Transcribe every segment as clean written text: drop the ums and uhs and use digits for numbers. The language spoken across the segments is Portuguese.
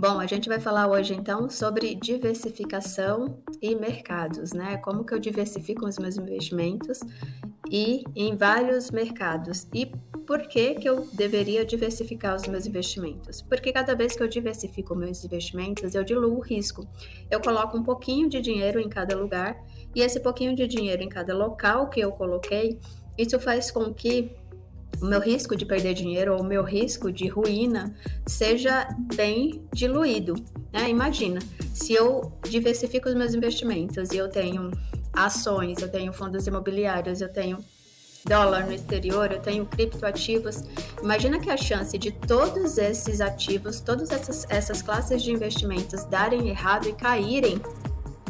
Bom, a gente vai falar hoje então sobre diversificação e mercados, né? Como que eu diversifico os meus investimentos e em vários mercados. E por que que eu deveria diversificar os meus investimentos? Porque cada vez que eu diversifico meus investimentos, eu diluo o risco. Eu coloco um pouquinho de dinheiro em cada lugar e esse pouquinho de dinheiro em cada local que eu coloquei, isso faz com que o meu risco de perder dinheiro ou o meu risco de ruína seja bem diluído, né? Imagina, se eu diversifico os meus investimentos e eu tenho ações, eu tenho fundos imobiliários, eu tenho dólar no exterior, eu tenho criptoativos. Imagina que a chance de todos esses ativos, todas essas classes de investimentos darem errado e caírem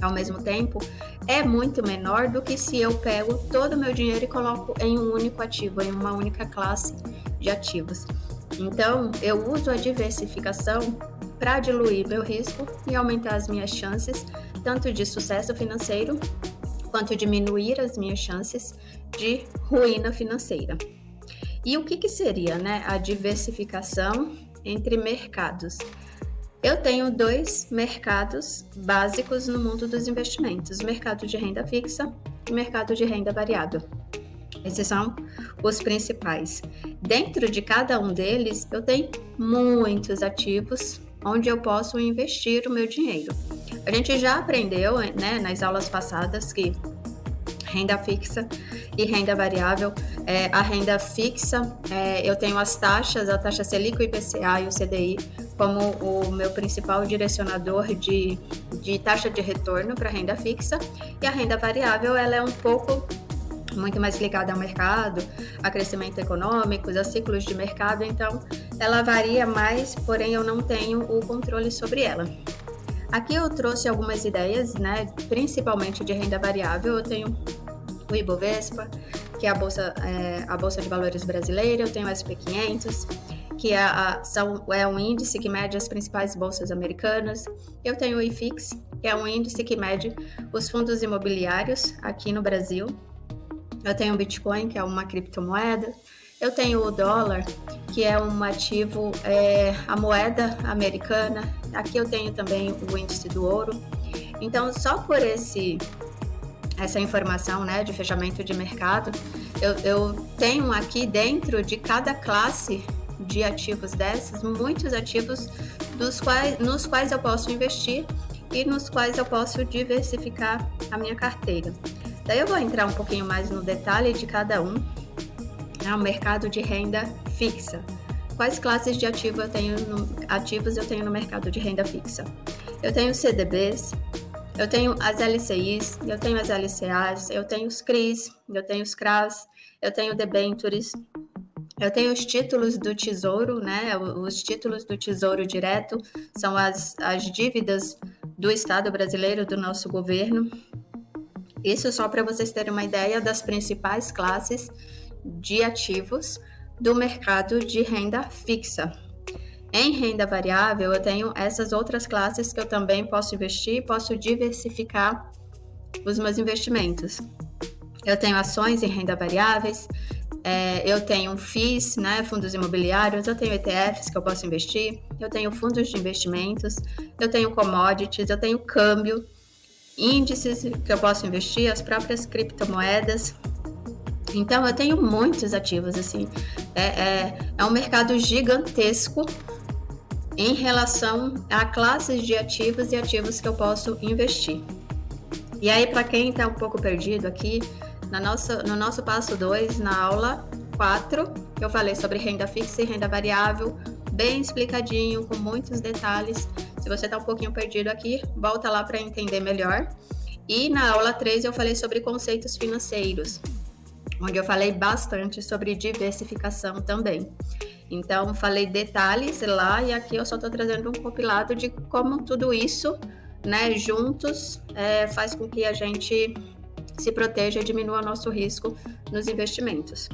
ao mesmo tempo é muito menor do que se eu pego todo o meu dinheiro e coloco em um único ativo, em uma única classe de ativos. Então, eu uso a diversificação para diluir meu risco e aumentar as minhas chances, tanto de sucesso financeiro, quanto diminuir as minhas chances de ruína financeira. E o que seria, né, a diversificação entre mercados? Eu tenho dois mercados básicos no mundo dos investimentos: mercado de renda fixa e mercado de renda variável. Esses são os principais. Dentro de cada um deles, eu tenho muitos ativos onde eu posso investir o meu dinheiro. A gente já aprendeu, né, nas aulas passadas que renda fixa e renda variável. A renda fixa, eu tenho as taxas, a taxa Selic, o IPCA e o CDI como o meu principal direcionador de taxa de retorno para renda fixa, e a renda variável ela é um pouco muito mais ligada ao mercado, a crescimento econômico, a ciclos de mercado, então ela varia mais, porém eu não tenho o controle sobre ela. Aqui eu trouxe algumas ideias, né, principalmente de renda variável. Eu tenho o Ibovespa, que é a Bolsa de Valores brasileira. Eu tenho o SP500, que é um índice que mede as principais bolsas americanas. Eu tenho o IFIX, que é um índice que mede os fundos imobiliários aqui no Brasil. Eu tenho o Bitcoin, que é uma criptomoeda. Eu tenho o dólar, que é um ativo, a moeda americana. Aqui eu tenho também o índice do ouro. Então, só por essa informação, né, de fechamento de mercado, eu tenho aqui dentro de cada classe de ativos dessas, muitos ativos nos quais eu posso investir e nos quais eu posso diversificar a minha carteira. Daí eu vou entrar um pouquinho mais no detalhe de cada um. O mercado de renda fixa. Quais classes de ativos eu tenho no mercado de renda fixa? Eu tenho CDBs, eu tenho as LCIs, eu tenho as LCAs, eu tenho os CRIs, eu tenho os CRAs, eu tenho debêntures, eu tenho os títulos do Tesouro, né? Os títulos do Tesouro Direto são as dívidas do Estado brasileiro, do nosso governo. Isso só para vocês terem uma ideia das principais classes de ativos do mercado de renda fixa. Em renda variável, eu tenho essas outras classes que eu também posso investir, posso diversificar os meus investimentos. Eu tenho ações em renda variáveis, eu tenho FIIs, né, fundos imobiliários, eu tenho ETFs que eu posso investir, eu tenho fundos de investimentos, eu tenho commodities, eu tenho câmbio, índices que eu posso investir, as próprias criptomoedas. Então, eu tenho muitos ativos, assim, é um mercado gigantesco em relação a classes de ativos e ativos que eu posso investir. E aí, para quem está um pouco perdido aqui, no nosso passo 2, na aula 4, eu falei sobre renda fixa e renda variável, bem explicadinho, com muitos detalhes. Se você está um pouquinho perdido aqui, volta lá para entender melhor. E na aula 3 eu falei sobre conceitos financeiros, onde eu falei bastante sobre diversificação também. Então, falei detalhes lá, e aqui eu só estou trazendo um compilado de como tudo isso, né, juntos, faz com que a gente se proteja e diminua nosso risco nos investimentos.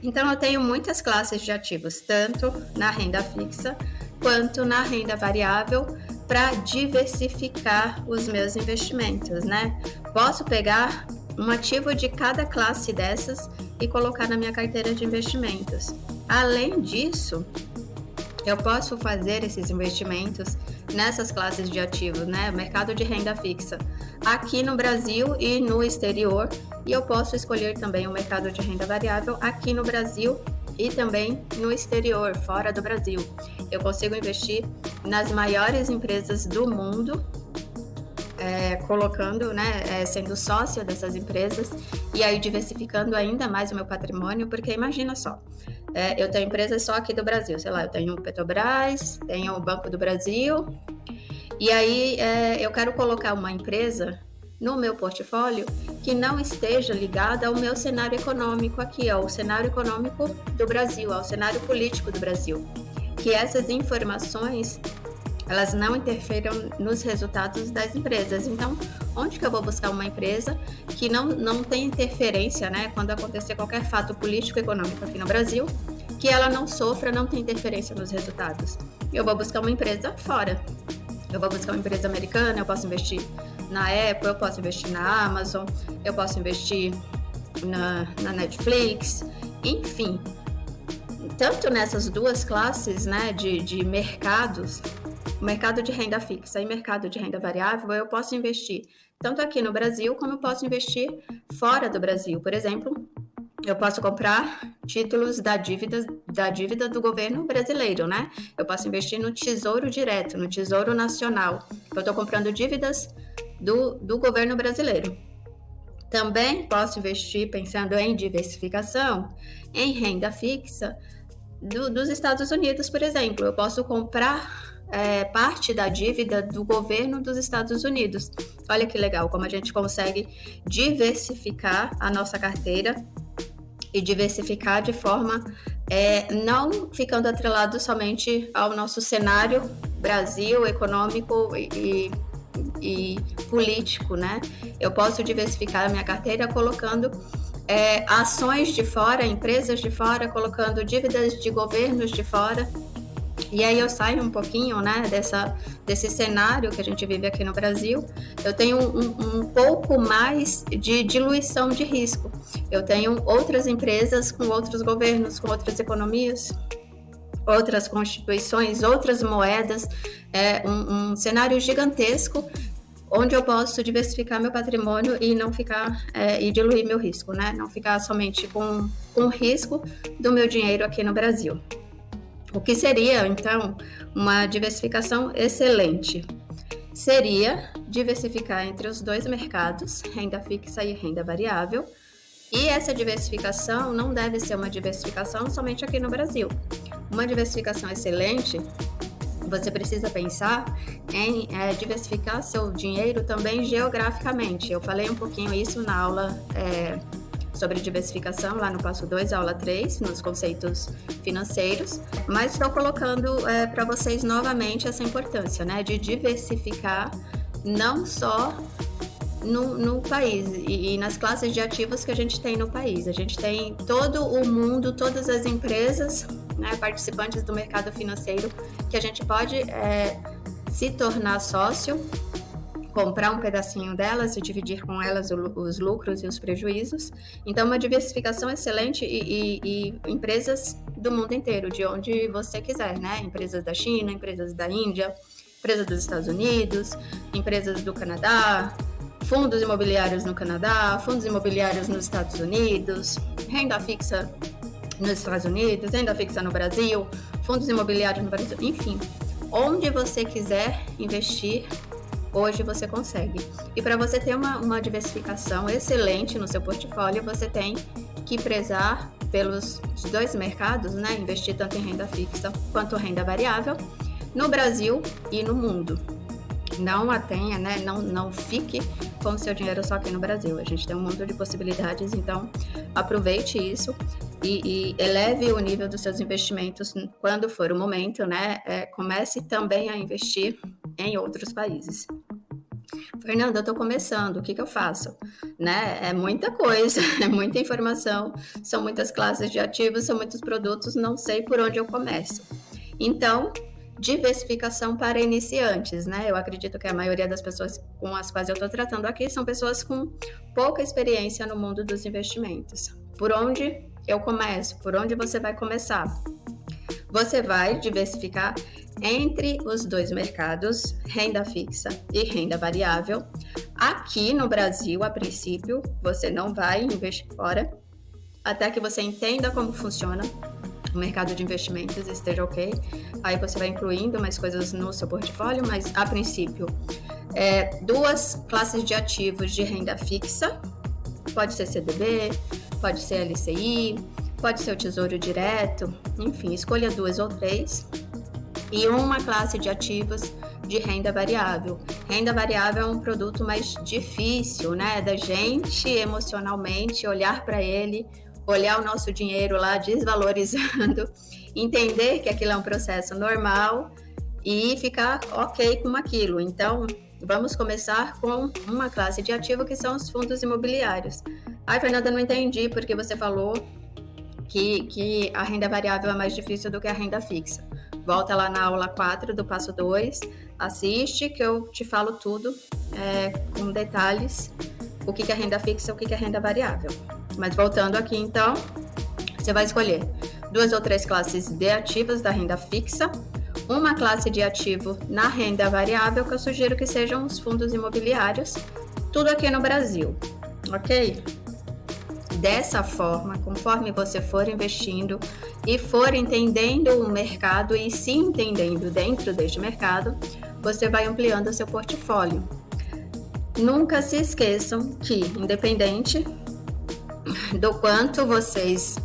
Então, eu tenho muitas classes de ativos, tanto na renda fixa quanto na renda variável, para diversificar os meus investimentos, né? Posso pegar um ativo de cada classe dessas e colocar na minha carteira de investimentos. Além disso, eu posso fazer esses investimentos nessas classes de ativos, né? Mercado de renda fixa aqui no Brasil e no exterior. E eu posso escolher também o mercado de renda variável aqui no Brasil e também no exterior, fora do Brasil. Eu consigo investir nas maiores empresas do mundo, colocando, né, sendo sócia dessas empresas e aí diversificando ainda mais o meu patrimônio, porque imagina só, eu tenho empresas só aqui do Brasil, sei lá, eu tenho o Petrobras, tenho o Banco do Brasil, e aí eu quero colocar uma empresa no meu portfólio que não esteja ligada ao meu cenário econômico aqui, ao cenário econômico do Brasil, ao cenário político do Brasil, que essas informações elas não interferam nos resultados das empresas. Então, onde que eu vou buscar uma empresa que não tem interferência, né? Quando acontecer qualquer fato político e econômico aqui no Brasil, que ela não sofra, não tem interferência nos resultados. Eu vou buscar uma empresa fora. Eu vou buscar uma empresa americana, eu posso investir na Apple, eu posso investir na Amazon, eu posso investir na Netflix, enfim. Tanto nessas duas classes, né, de mercados, mercado de renda fixa e mercado de renda variável, eu posso investir tanto aqui no Brasil como eu posso investir fora do Brasil. Por exemplo, eu posso comprar títulos da dívida do governo brasileiro, né? Eu posso investir no Tesouro Direto, no Tesouro Nacional. Eu estou comprando dívidas do governo brasileiro. Também posso investir, pensando em diversificação, em renda fixa dos Estados Unidos, por exemplo. Eu posso comprar parte da dívida do governo dos Estados Unidos. Olha que legal, como a gente consegue diversificar a nossa carteira e diversificar de forma não ficando atrelado somente ao nosso cenário Brasil econômico e político, né? Eu posso diversificar a minha carteira colocando ações de fora, empresas de fora, colocando dívidas de governos de fora. E aí eu saio um pouquinho, né, desse cenário que a gente vive aqui no Brasil. Eu tenho um pouco mais de diluição de risco. Eu tenho outras empresas com outros governos, com outras economias, outras constituições, outras moedas, um cenário gigantesco onde eu posso diversificar meu patrimônio e não ficar e diluir meu risco, né? Não ficar somente com o risco do meu dinheiro aqui no Brasil. O que seria, então, uma diversificação excelente? Seria diversificar entre os dois mercados, renda fixa e renda variável, e essa diversificação não deve ser uma diversificação somente aqui no Brasil. Uma diversificação excelente, você precisa pensar em diversificar seu dinheiro também geograficamente. Eu falei um pouquinho isso na aula sobre diversificação, lá no passo 2, aula 3, nos conceitos financeiros, mas estou colocando para vocês novamente essa importância, né, de diversificar não só no país e nas classes de ativos que a gente tem no país. A gente tem todo o mundo, todas as empresas, né, participantes do mercado financeiro, que a gente pode se tornar sócio, comprar um pedacinho delas e dividir com elas os lucros e os prejuízos. Então, uma diversificação excelente e empresas do mundo inteiro, de onde você quiser, né? Empresas da China, empresas da Índia, empresas dos Estados Unidos, empresas do Canadá, fundos imobiliários no Canadá, fundos imobiliários nos Estados Unidos, renda fixa nos Estados Unidos, renda fixa no Brasil, fundos imobiliários no Brasil, enfim, onde você quiser investir, hoje você consegue. E para você ter uma diversificação excelente no seu portfólio, você tem que prezar pelos dois mercados, né? Investir tanto em renda fixa quanto renda variável no Brasil e no mundo. Não a tenha, né? Não fique com o seu dinheiro só aqui no Brasil. A gente tem um mundo de possibilidades, então aproveite isso e eleve o nível dos seus investimentos quando for o momento, né? Comece também a investir em outros países. Fernanda, eu estou começando, o que eu faço? Né? É muita coisa, é muita informação, são muitas classes de ativos, são muitos produtos, não sei por onde eu começo. Então, diversificação para iniciantes, né? Eu acredito que a maioria das pessoas com as quais eu estou tratando aqui são pessoas com pouca experiência no mundo dos investimentos. Por onde eu começo? Por onde você vai começar? você vai diversificar entre os dois mercados, renda fixa e renda variável. Aqui no Brasil, a princípio, você não vai investir fora, até que você entenda como funciona o mercado de investimentos, esteja ok. Aí você vai incluindo mais coisas no seu portfólio, mas a princípio, duas classes de ativos de renda fixa, pode ser CDB, pode ser LCI, pode ser o Tesouro Direto, enfim, escolha 2 ou 3. E uma classe de ativos de renda variável. Renda variável é um produto mais difícil, né, da gente emocionalmente olhar para ele, olhar o nosso dinheiro lá desvalorizando, entender que aquilo é um processo normal e ficar ok com aquilo. Então, vamos começar com uma classe de ativo que são os fundos imobiliários. Ai, Fernanda, não entendi porque você falou que a renda variável é mais difícil do que a renda fixa. Volta lá na aula 4 do passo 2, assiste que eu te falo tudo com detalhes, o que é renda fixa e o que é renda variável. Mas voltando aqui então, você vai escolher 2 ou 3 classes de ativos da renda fixa, uma classe de ativo na renda variável, que eu sugiro que sejam os fundos imobiliários, tudo aqui no Brasil, ok? Dessa forma, conforme você for investindo e for entendendo o mercado e se entendendo dentro deste mercado, você vai ampliando o seu portfólio. Nunca se esqueçam que, independente do quanto vocês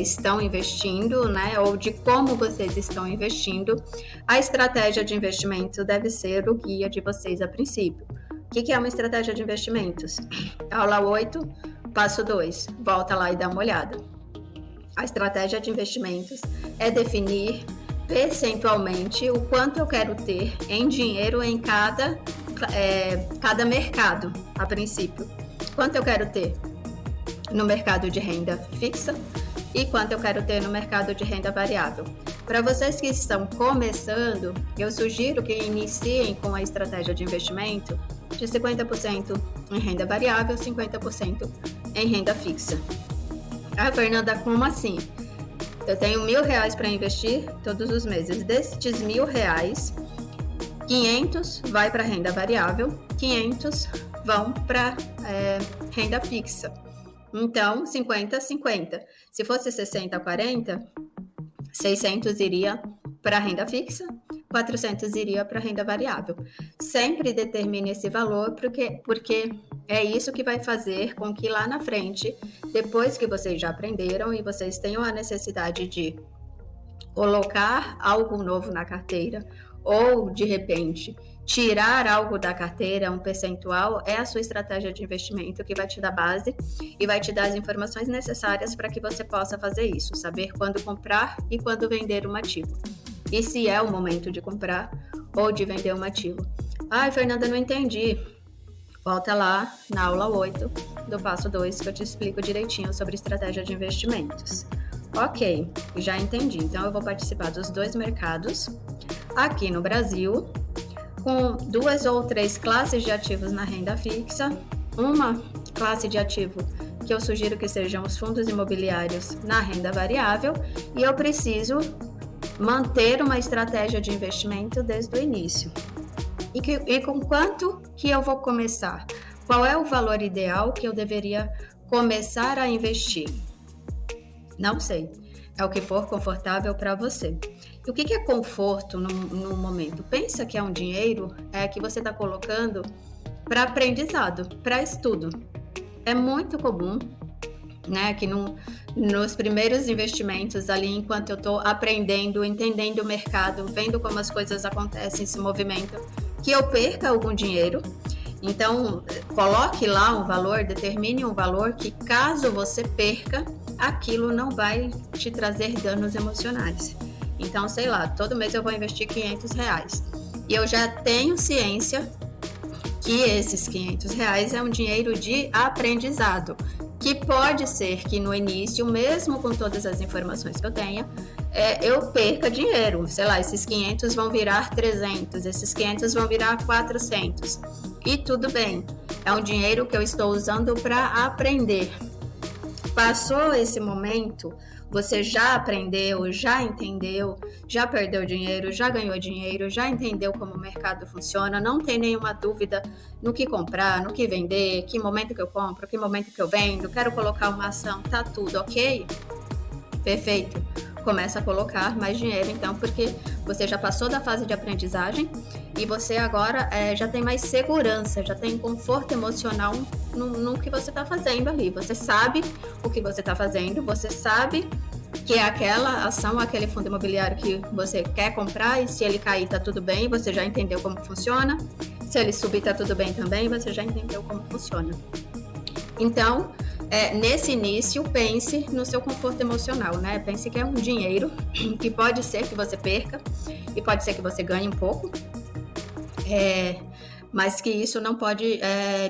estão investindo, né, ou de como vocês estão investindo, a estratégia de investimento deve ser o guia de vocês a princípio. O que é uma estratégia de investimentos? Aula 8, passo 2, volta lá e dá uma olhada. A estratégia de investimentos é definir percentualmente o quanto eu quero ter em dinheiro em cada mercado, a princípio. Quanto eu quero ter no mercado de renda fixa e quanto eu quero ter no mercado de renda variável. Para vocês que estão começando, eu sugiro que iniciem com a estratégia de investimento de 50% em renda variável, 50% em renda fixa. Ah, Fernanda, como assim? Eu tenho R$1.000 para investir todos os meses. Destes R$1.000, 500 vai para renda variável, 500 vão para renda fixa. Então, 50-50. Se fosse 60-40, 600 iria para renda fixa, 400 iria para renda variável. Sempre determine esse valor, porque é isso que vai fazer com que lá na frente, depois que vocês já aprenderam e vocês tenham a necessidade de colocar algo novo na carteira, ou de repente tirar algo da carteira, um percentual, é a sua estratégia de investimento que vai te dar base e vai te dar as informações necessárias para que você possa fazer isso, saber quando comprar e quando vender um ativo. E se é o momento de comprar ou de vender um ativo. Ai, Fernanda, não entendi. Volta lá na aula 8 do passo 2 que eu te explico direitinho sobre estratégia de investimentos. Ok, já entendi. Então eu vou participar dos dois mercados aqui no Brasil, com 2 ou 3 classes de ativos na renda fixa, uma classe de ativo que eu sugiro que sejam os fundos imobiliários na renda variável, e eu preciso manter uma estratégia de investimento desde o início. E com quanto que eu vou começar? Qual é o valor ideal que eu deveria começar a investir? Não sei. É o que for confortável para você. E o que é conforto no momento? Pensa que é um dinheiro que você está colocando para aprendizado, para estudo. É muito comum, né, que nos primeiros investimentos ali, enquanto eu estou aprendendo, entendendo o mercado, vendo como as coisas acontecem, se movimentam, que eu perca algum dinheiro. Então, coloque lá um valor, determine um valor que, caso você perca, aquilo não vai te trazer danos emocionais. Então, sei lá, todo mês eu vou investir R$500. E eu já tenho ciência que esses R$500 é um dinheiro de aprendizado, que pode ser que no início, mesmo com todas as informações que eu tenha, eu perca dinheiro. Sei lá, esses 500 vão virar 300, esses 500 vão virar 400. E tudo bem, é um dinheiro que eu estou usando para aprender. Passou esse momento, você já aprendeu, já entendeu, já perdeu dinheiro, já ganhou dinheiro, já entendeu como o mercado funciona, não tem nenhuma dúvida no que comprar, no que vender, que momento que eu compro, que momento que eu vendo, quero colocar uma ação, tá tudo ok? Perfeito. Começa a colocar mais dinheiro, então, porque você já passou da fase de aprendizagem e você agora já tem mais segurança, já tem conforto emocional no que você está fazendo ali. Você sabe o que você está fazendo, você sabe que é aquela ação, aquele fundo imobiliário que você quer comprar e se ele cair tá tudo bem, você já entendeu como funciona. Se ele subir tá tudo bem também, você já entendeu como funciona. Então, nesse início, pense no seu conforto emocional, né? Pense que é um dinheiro que pode ser que você perca e pode ser que você ganhe um pouco, mas que isso não pode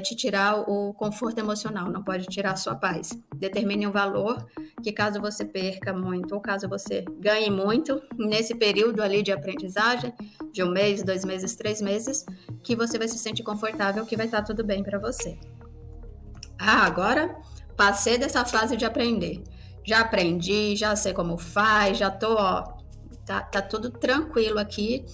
te tirar o conforto emocional, não pode tirar a sua paz. Determine um valor que, caso você perca muito ou caso você ganhe muito, nesse período ali de aprendizagem, de 1 mês, 2 meses, 3 meses, que você vai se sentir confortável, que vai estar tudo bem para você. Agora passei dessa fase de aprender. Já aprendi, já sei como faz, já tô, tá tudo tranquilo aqui.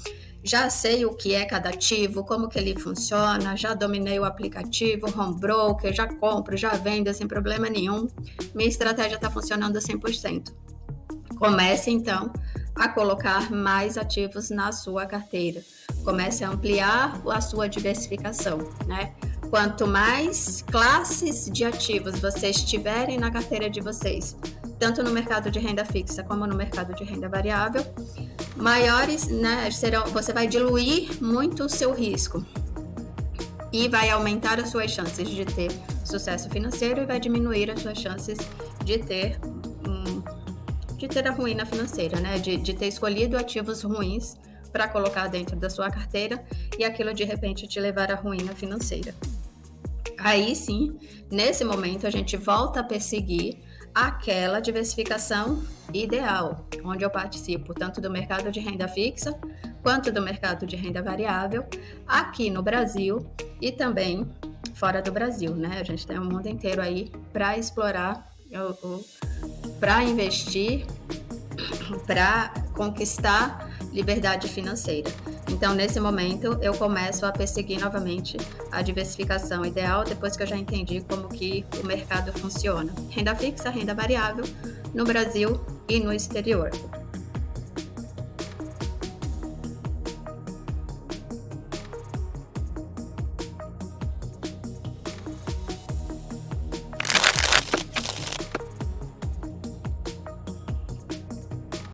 Já sei o que é cada ativo, como que ele funciona, já dominei o aplicativo, home broker, já compro, já vendo sem problema nenhum. Minha estratégia está funcionando 100%. Comece então a colocar mais ativos na sua carteira. Comece a ampliar a sua diversificação, né? Quanto mais classes de ativos vocês tiverem na carteira de vocês, tanto no mercado de renda fixa como no mercado de renda variável, maiores, né, serão, você vai diluir muito o seu risco e vai aumentar as suas chances de ter sucesso financeiro e vai diminuir as suas chances de ter a ruína financeira, né? De ter escolhido ativos ruins para colocar dentro da sua carteira e aquilo de repente te levar à ruína financeira. Aí sim, nesse momento a gente volta a perseguir aquela diversificação ideal, onde eu participo tanto do mercado de renda fixa quanto do mercado de renda variável aqui no Brasil e também fora do Brasil, né? A gente tem o mundo inteiro aí para explorar, para investir, para conquistar liberdade financeira. Então, nesse momento, eu começo a perseguir novamente a diversificação ideal, depois que eu já entendi como que o mercado funciona. Renda fixa, renda variável, no Brasil e no exterior.